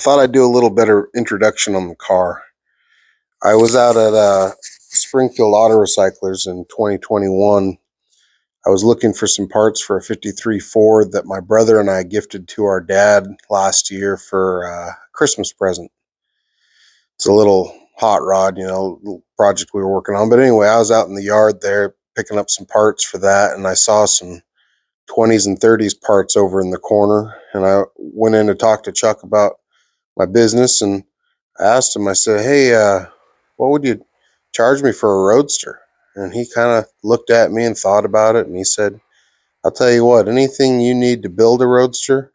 thought I'd do a little better introduction on the car. I was out at Springfield Auto Recyclers in 2021. I was looking for some parts for a 53 Ford that my brother and I gifted to our dad last year for a Christmas present. It's a little hot rod, little project we were working on. But anyway, I was out in the yard there picking up some parts for that, and I saw some 20s and 30s parts over in the corner. And I went in to talk to Chuck about my business, and I asked him, I said, hey, what would you charge me for a Roadster? And he kind of looked at me and thought about it, and he said, I'll tell you what, anything you need to build a Roadster,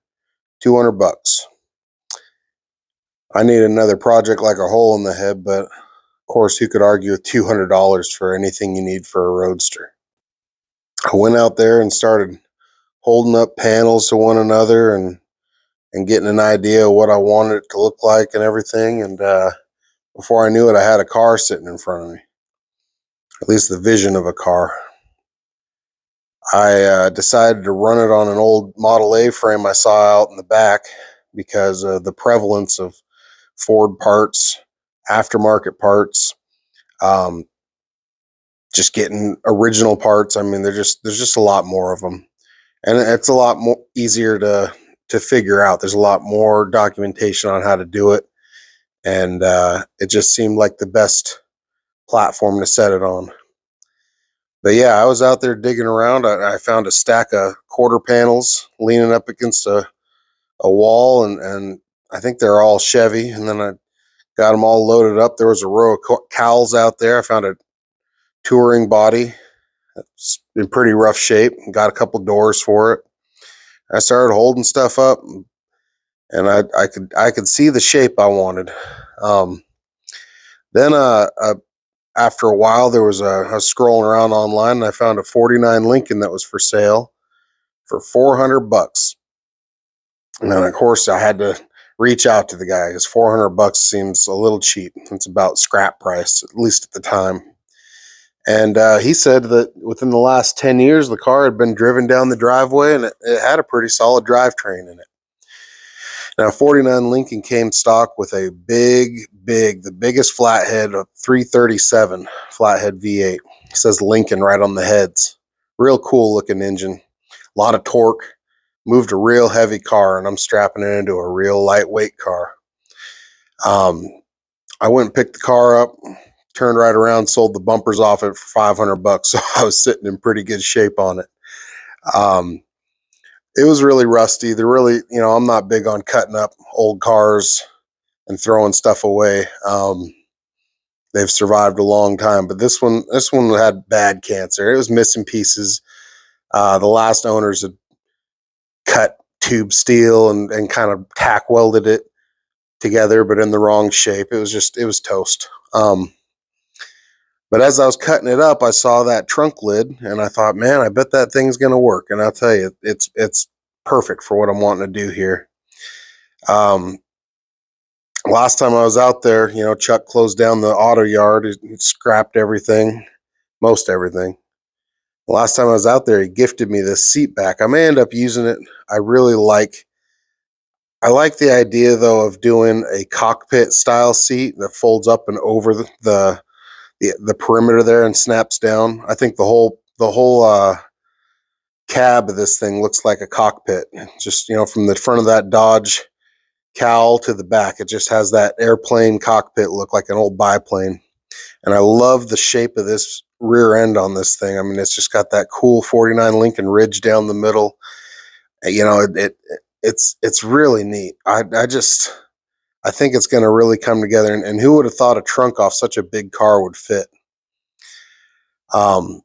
$200. I need another project like a hole in the head, but of course, who could argue with $200 for anything you need for a Roadster? I went out there and started holding up panels to one another and getting an idea of what I wanted it to look like and everything. And before I knew it, I had a car sitting in front of me, at least the vision of a car. I decided to run it on an old Model A frame I saw out in the back because of the prevalence of Ford parts, aftermarket parts, just getting original parts. I mean, there's just a lot more of them, and it's a lot more easier to figure out. There's a lot more documentation on how to do it, and it just seemed like the best platform to set it on. But yeah, I was out there digging around. I found a stack of quarter panels leaning up against a wall, and I think they're all Chevy. And then I got them all loaded up. There was a row of cowls out there. I found a touring body that's in pretty rough shape. Got a couple doors for it. I started holding stuff up, and I could see the shape I wanted. Then after a while, I was scrolling around online, and I found a '49 Lincoln that was for sale for $400. And then of course I had to reach out to the guy because $400 seems a little cheap. It's about scrap price, at least at the time. And he said that within the last 10 years, the car had been driven down the driveway, and it had a pretty solid drivetrain in it. Now, 49 Lincoln came stock with a the biggest flathead, a 337 flathead V8. It says Lincoln right on the heads. Real cool looking engine. A lot of torque. Moved a real heavy car, and I'm strapping it into a real lightweight car. I went and picked the car up, turned right around, sold the bumpers off it for $500. So I was sitting in pretty good shape on it. It was really rusty. I'm not big on cutting up old cars and throwing stuff away. They've survived a long time, but this one had bad cancer. It was missing pieces. The last owners had cut tube steel and kind of tack welded it together, but in the wrong shape. It was toast. But as I was cutting it up, I saw that trunk lid, and I thought, man, I bet that thing's going to work. And I'll tell you, it's perfect for what I'm wanting to do here. Last time I was out there, Chuck closed down the auto yard. He scrapped everything, most everything. Last time I was out there, he gifted me this seat back. I may end up using it. I like the idea, though, of doing a cockpit style seat that folds up and over the perimeter there and snaps down. I think the whole cab of this thing looks like a cockpit. Just, from the front of that Dodge cowl to the back, it just has that airplane cockpit look, like an old biplane. And I love the shape of this rear end on this thing. I mean, it's just got that cool 49 Lincoln ridge down the middle. It's really neat. I think it's going to really come together. And who would have thought a trunk off such a big car would fit? My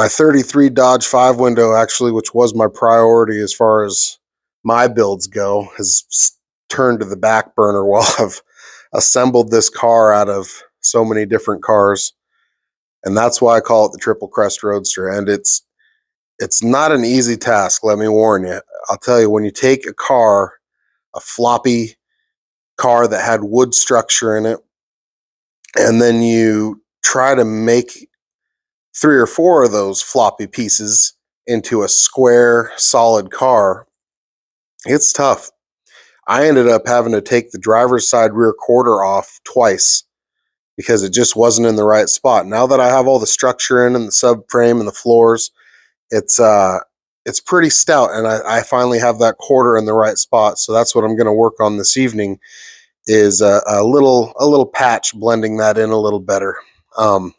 33 Dodge 5-window, actually, which was my priority as far as my builds go, has turned to the back burner while I've assembled this car out of so many different cars. And that's why I call it the Triple Crest Roadster. And it's not an easy task, let me warn you. I'll tell you, when you take a floppy car that had wood structure in it, and then you try to make 3 or 4 of those floppy pieces into a square, solid car, it's tough. I ended up having to take the driver's side rear quarter off twice because it just wasn't in the right spot. Now that I have all the structure in and the subframe and the floors, it's pretty stout, and I finally have that quarter in the right spot. So that's what I'm going to work on this evening, is a little patch, blending that in a little better. I'm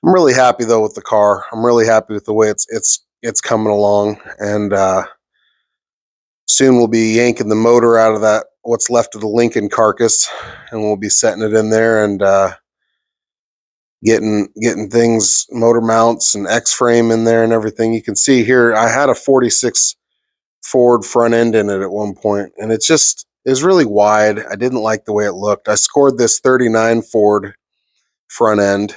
really happy though with the car. I'm really happy with the way it's coming along, and soon we'll be yanking the motor out of that what's left of the Lincoln carcass, and we'll be setting it in there and getting things, motor mounts and X-frame in there and everything. You can see here I had a 46 Ford front end in it at one point, and it was really wide. I didn't like the way it looked. I scored this 39 Ford front end.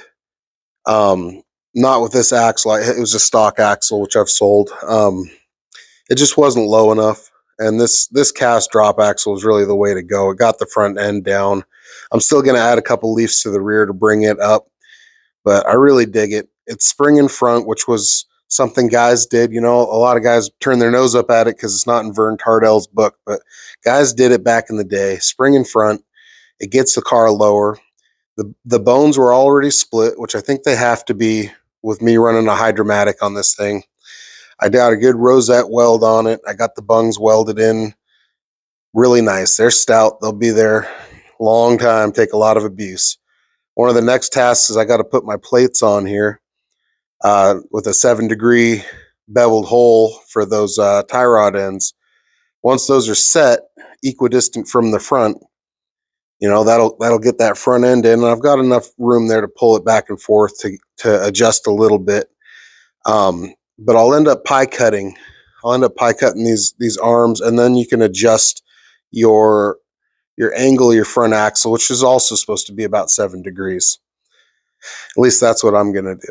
Not with this axle. It was a stock axle, which I've sold. It just wasn't low enough, and this cast drop axle is really the way to go. It got the front end down. I'm still going to add a couple leaves to the rear to bring it up, but I really dig it. It's spring in front, which was something guys did. You know, a lot of guys turn their nose up at it because it's not in Vern Tardell's book, but guys did it back in the day. Spring in front, it gets the car lower. The bones were already split, which I think they have to be with me running a hydromatic on this thing. I got a good rosette weld on it. I got the bungs welded in really nice. They're stout. They'll be there a long time, take a lot of abuse. One of the next tasks is I got to put my plates on here with a 7-degree beveled hole for those tie rod ends. Once those are set equidistant from the front, you know, that'll get that front end in, and I've got enough room there to pull it back and forth to adjust a little bit. But I'll end up pie cutting. I'll end up pie cutting these arms, and then you can adjust your angle of your front axle, which is also supposed to be about 7 degrees. At least that's what I'm gonna do.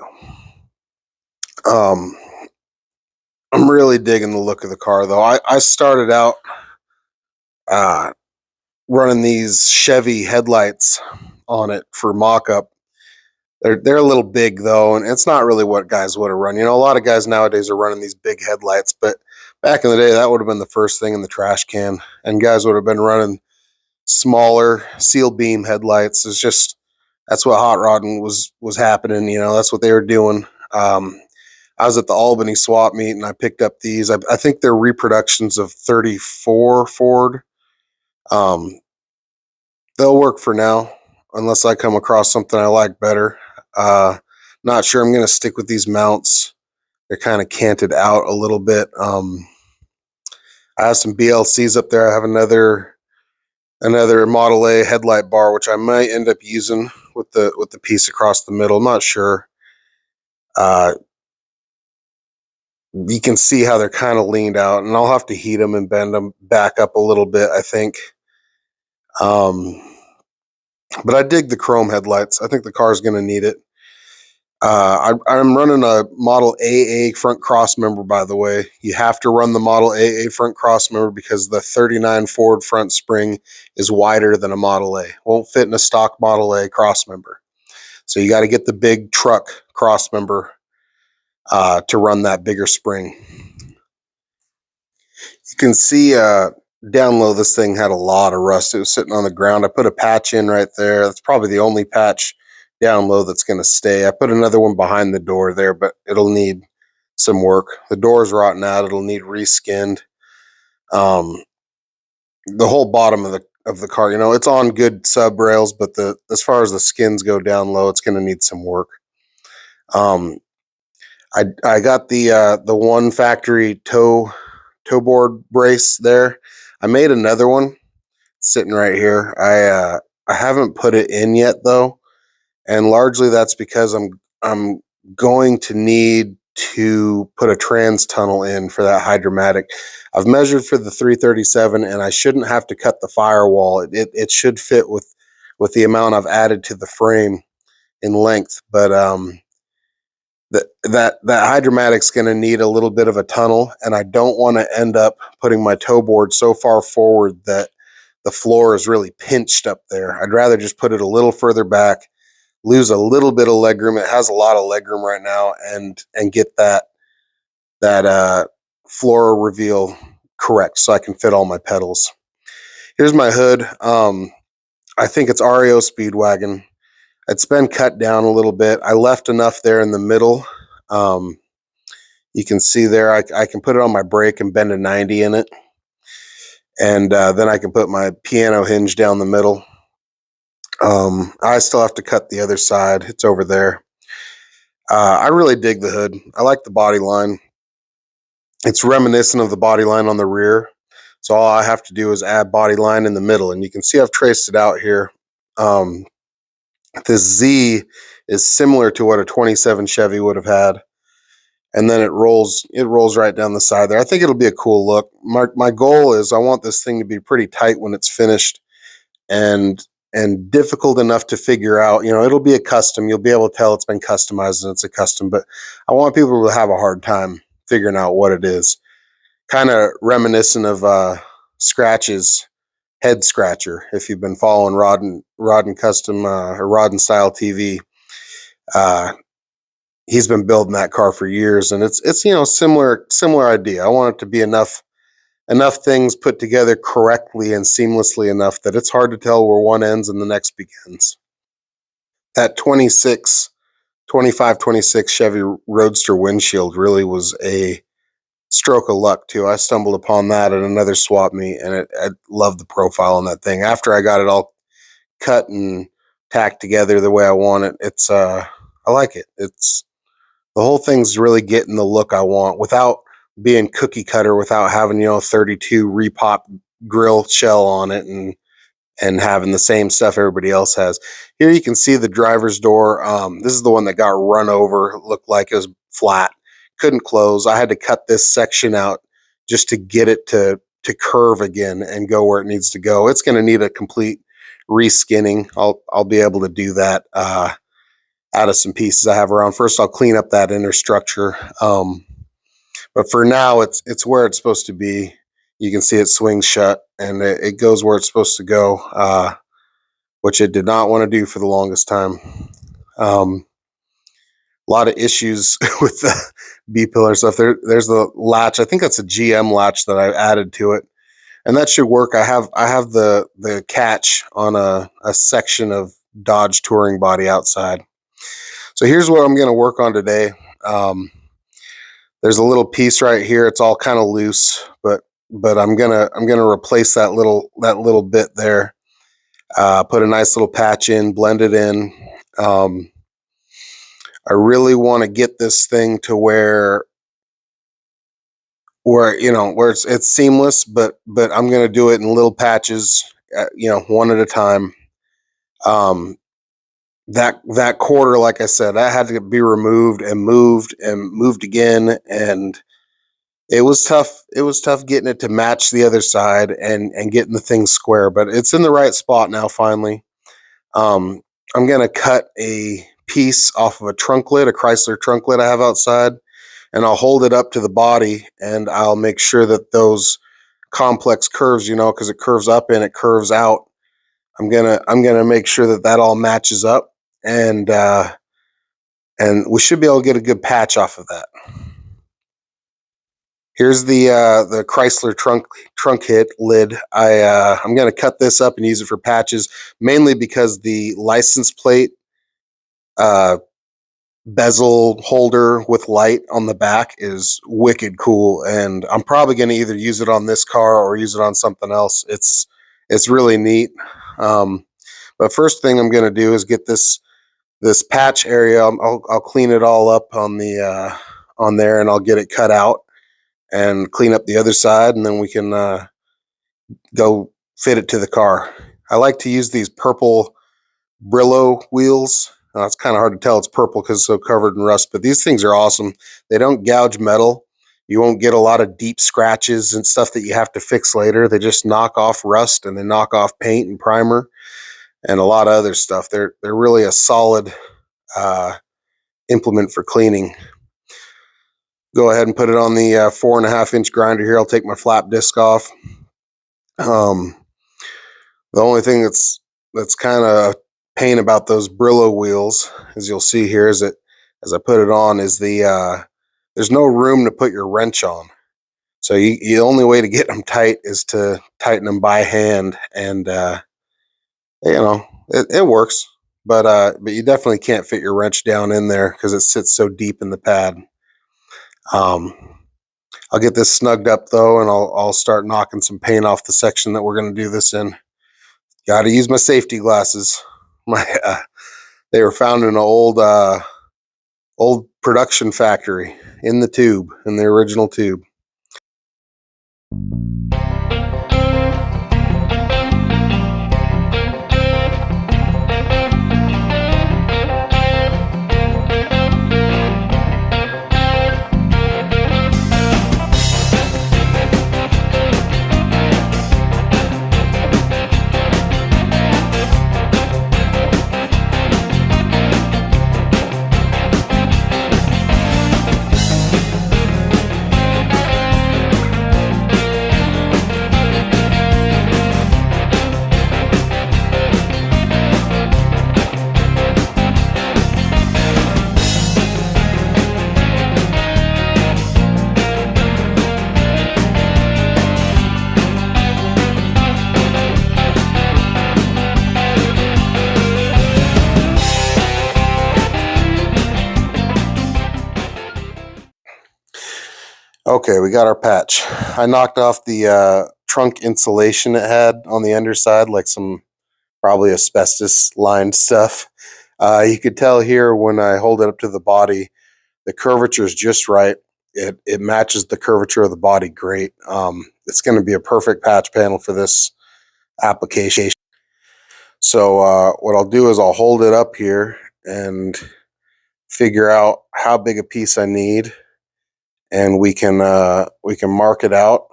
I'm really digging the look of the car, though. I started out uh, running these Chevy headlights on it for mockup. They're a little big though, and it's not really what guys would have run. You know, a lot of guys nowadays are running these big headlights, but back in the day, that would have been the first thing in the trash can, and guys would have been running smaller seal beam headlights. It's just that's what hot rodding was happening. You know, that's what they were doing. I was at the Albany swap meet and I picked up these. I think they're reproductions of 34 Ford. Um, they'll work for now, unless I come across something I like better. Not sure I'm going to stick with these mounts. They're kind of canted out a little bit. I have some BLCs up there. I have another Model A headlight bar, which I might end up using with the piece across the middle. I'm not sure. You can see how they're kind of leaned out, and I'll have to heat them and bend them back up a little bit, I think. But I dig the chrome headlights. I think the car is going to need it. I'm running a Model AA front cross member, by the way. You have to run the Model AA front cross member because the 39 Ford front spring is wider than a Model A. Won't fit in a stock Model A cross member. So you got to get the big truck cross member to run that bigger spring. You can see down low, this thing had a lot of rust. It was sitting on the ground. I put a patch in right there. That's probably the only patch down low that's going to stay. I put another one behind the door there, but it'll need some work. The door's rotten out. It'll need reskinned. The whole bottom of the car, you know, it's on good sub rails, but as far as the skins go down low, it's going to need some work. I got the one factory toe board brace there. I made another one sitting right here. I haven't put it in yet though, and largely that's because I'm going to need to put a trans tunnel in for that hydromatic. I've measured for the 337, and I shouldn't have to cut the firewall. It should fit with the amount I've added to the frame in length, but that hydromatic's going to need a little bit of a tunnel, and I don't want to end up putting my toe board so far forward that the floor is really pinched up there. I'd rather just put it a little further back, lose a little bit of legroom. It has a lot of legroom right now, and get that floor reveal correct so I can fit all my pedals. Here's my hood. I think it's REO Speedwagon. It's been cut down a little bit. I left enough there in the middle. Um, you can see there, I can put it on my brake and bend a 90 in it. And then I can put my piano hinge down the middle. I still have to cut the other side. It's over there. I really dig the hood. I like the body line. It's reminiscent of the body line on the rear. So all I have to do is add body line in the middle. And you can see I've traced it out here. Um, this Z is similar to what a 27 Chevy would have had. And then it rolls right down the side there. I think it'll be a cool look. My goal is I want this thing to be pretty tight when it's finished and difficult enough to figure out. You know, it'll be a custom. You'll be able to tell it's been customized and it's a custom, but I want people to have a hard time figuring out what it is. Kind of reminiscent of Scratch's head scratcher. If you've been following Rod and Custom or Rod and Style TV, uh, he's been building that car for years, and it's similar idea. I want it to be enough things put together correctly and seamlessly enough that it's hard to tell where one ends and the next begins. That 25, 26 Chevy Roadster windshield really was a stroke of luck too. I stumbled upon that at another swap meet, and I loved the profile on that thing. After I got it all cut and tacked together the way I want it, I like it. It's the whole thing's really getting the look I want without being cookie cutter, without having 32 repop grill shell on it and having the same stuff everybody else has. Here you can see the driver's door. This is the one that got run over. It looked like it was flat, couldn't close. I had to cut this section out just to get it to curve again and go where it needs to go. It's going to need a complete reskinning. I'll be able to do that out of some pieces I have around. First, I'll clean up that inner structure. But for now, it's where it's supposed to be. You can see it swings shut and it goes where it's supposed to go, which it did not want to do for the longest time. A lot of issues with the B-pillar stuff. There's the latch. I think that's a GM latch that I added to it, and that should work. I have the catch on a section of Dodge touring body outside. So here's what I'm going to work on today. There's a little piece right here. It's all kind of loose, but I'm gonna replace that little bit there. Put a nice little patch in, blend it in. I really want to get this thing to where it's seamless, but I'm gonna do it in little patches, one at a time. That quarter, like I said, that had to be removed and moved again, and it was tough. It was tough getting it to match the other side and getting the thing square, but it's in the right spot now. Finally, I'm gonna cut a piece off of a trunk lid, a Chrysler trunk lid I have outside, and I'll hold it up to the body, and I'll make sure that those complex curves, because it curves up and it curves out. I'm gonna make sure that all matches up, and we should be able to get a good patch off of that. Here's the Chrysler trunk hit lid. I'm gonna cut this up and use it for patches, mainly because the license plate bezel holder with light on the back is wicked cool, and I'm probably gonna either use it on this car or use it on something else. It's really neat. But first thing I'm gonna do is get this patch area. I'll clean it all up on the on there, and I'll get it cut out and clean up the other side, and then we can go fit it to the car. I like to use these purple Brillo wheels. It's kind of hard to tell it's purple because it's so covered in rust, but these things are awesome. They don't gouge metal. You won't get a lot of deep scratches and stuff that you have to fix later. They just knock off rust, and they knock off paint and primer and a lot of other stuff. They're really a solid implement for cleaning. Go ahead and put it on the 4.5-inch grinder here. I'll take my flap disc off. The only thing that's kind of pain about those Brillo wheels, as you'll see here, is that as I put it on, is there's no room to put your wrench on. So the only way to get them tight is to tighten them by hand, and it works. But you definitely can't fit your wrench down in there because it sits so deep in the pad. Um, I'll get this snugged up though, and I'll start knocking some paint off the section that we're going to do this in. Got to use my safety glasses. They were found in an old production factory in the original tube. Okay, we got our patch. I knocked off the trunk insulation it had on the underside, like some probably asbestos lined stuff. You could tell here when I hold it up to the body, the curvature is just right. It matches the curvature of the body great. It's going to be a perfect patch panel for this application. So what I'll do is I'll hold it up here and figure out how big a piece I need, and we can mark it out.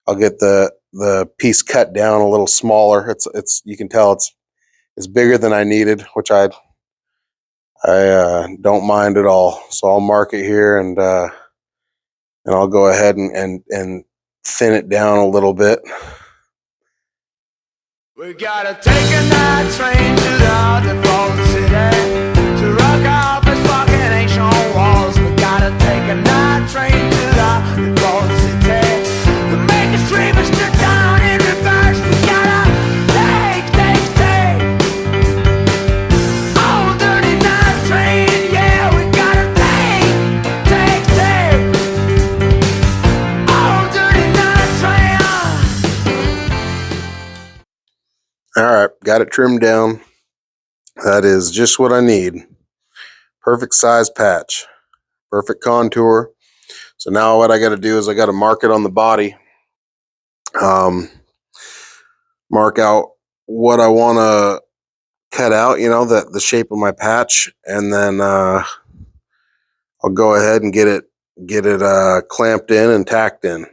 I'll get the piece cut down a little smaller. It's you can tell it's bigger than I needed, which I don't mind at all. So I'll mark it here, and I'll go ahead and thin it down a little bit. We gotta take a night train to the underworld city to rock out this fucking ancient walls. We gotta take a night train to the underworld city to make us dreamers to down in reverse. We gotta take oh, dirty night train, yeah. We gotta take oh, dirty night train. All right, got it trimmed down. That is just what I need. Perfect size patch, perfect contour. So now what I got to do is I got to mark it on the body. Mark out what I want to cut out, the shape of my patch, and then I'll go ahead and get it clamped in and tacked in.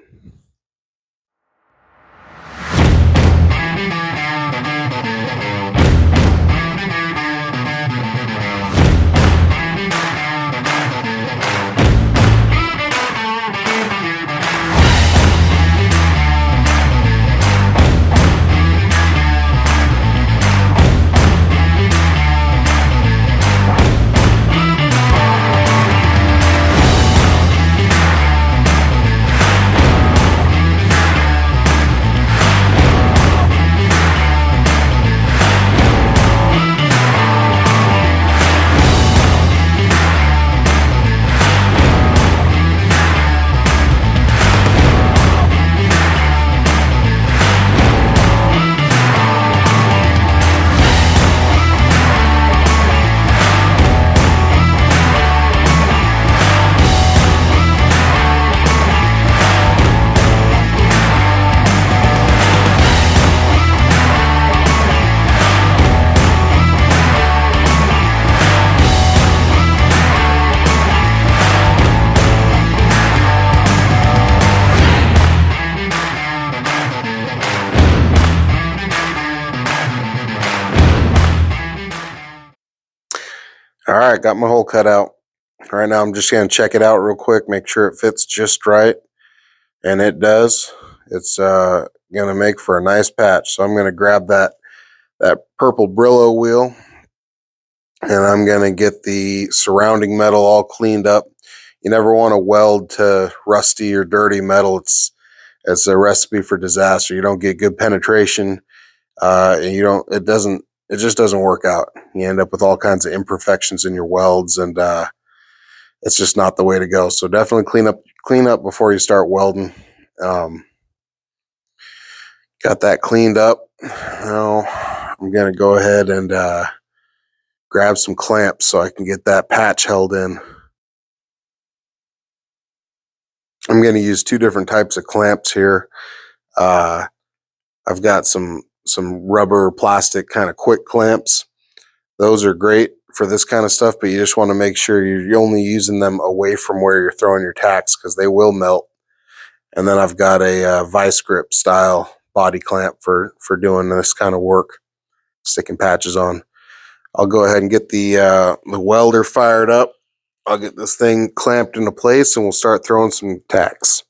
All right, got my hole cut out. Right now I'm just going to check it out real quick, make sure it fits just right. And it does. It's going to make for a nice patch. So I'm going to grab that purple Brillo wheel, and I'm going to get the surrounding metal all cleaned up. You never want to weld to rusty or dirty metal. It's a recipe for disaster. You don't get good penetration, and you don't. It doesn't. It just doesn't work out. You end up with all kinds of imperfections in your welds, and it's just not the way to go. So definitely clean up before you start welding. Um, got that cleaned up. Now I'm gonna go ahead and grab some clamps so I can get that patch held in. I'm going to use two different types of clamps here. Uh, I've got some rubber plastic kind of quick clamps. Those are great for this kind of stuff, but you just want to make sure you're only using them away from where you're throwing your tacks because they will melt. And then I've got a vice grip style body clamp for doing this kind of work, sticking patches on. I'll go ahead and get the welder fired up. I'll get this thing clamped into place and we'll start throwing some tacks.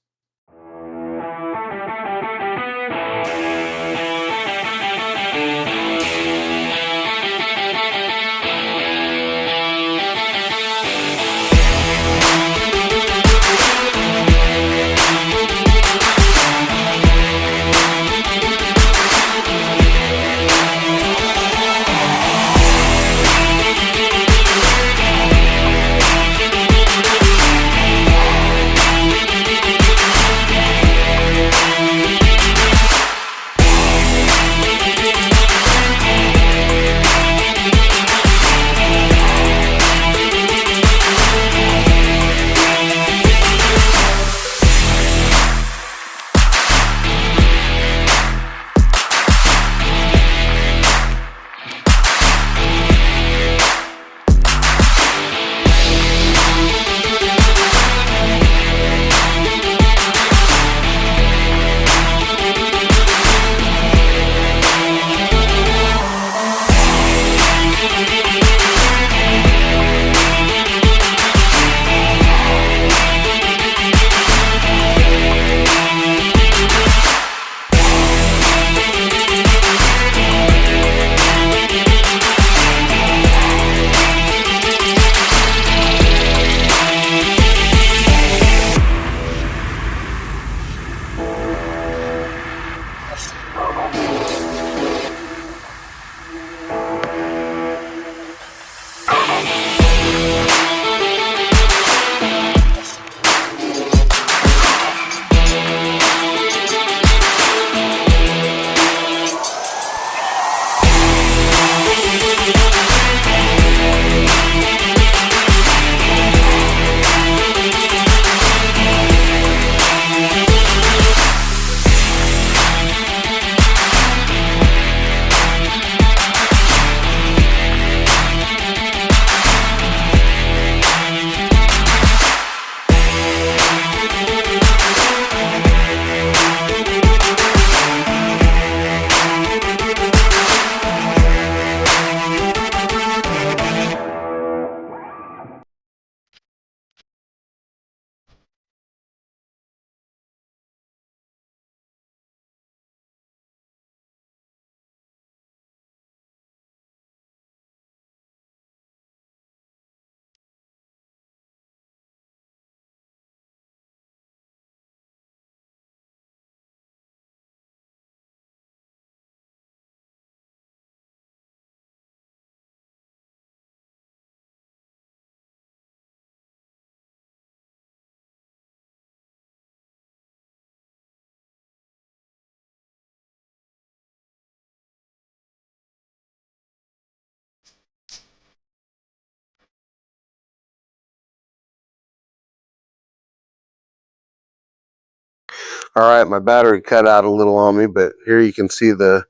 All right, my battery cut out a little on me, but here you can see the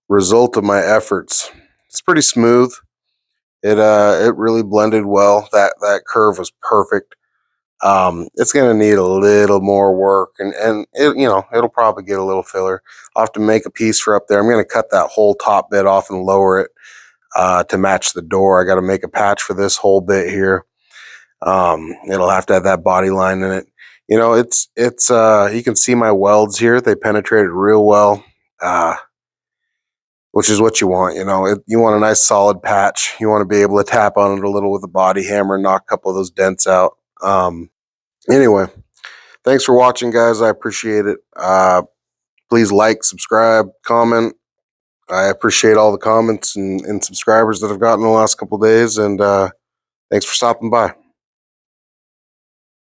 result of my efforts. It's pretty smooth. It really blended well. That curve was perfect. It's gonna need a little more work, and it'll probably get a little filler. I'll have to make a piece for up there. I'm gonna cut that whole top bit off and lower it to match the door. I got to make a patch for this whole bit here. It'll have to have that body line in it. It's you can see my welds here. They penetrated real well. which is what you want. You know, you want a nice solid patch. You want to be able to tap on it a little with a body hammer and knock a couple of those dents out. Anyway, thanks for watching, guys. I appreciate it. Please like, subscribe, comment. I appreciate all the comments and subscribers that I've gotten in the last couple of days, and thanks for stopping by.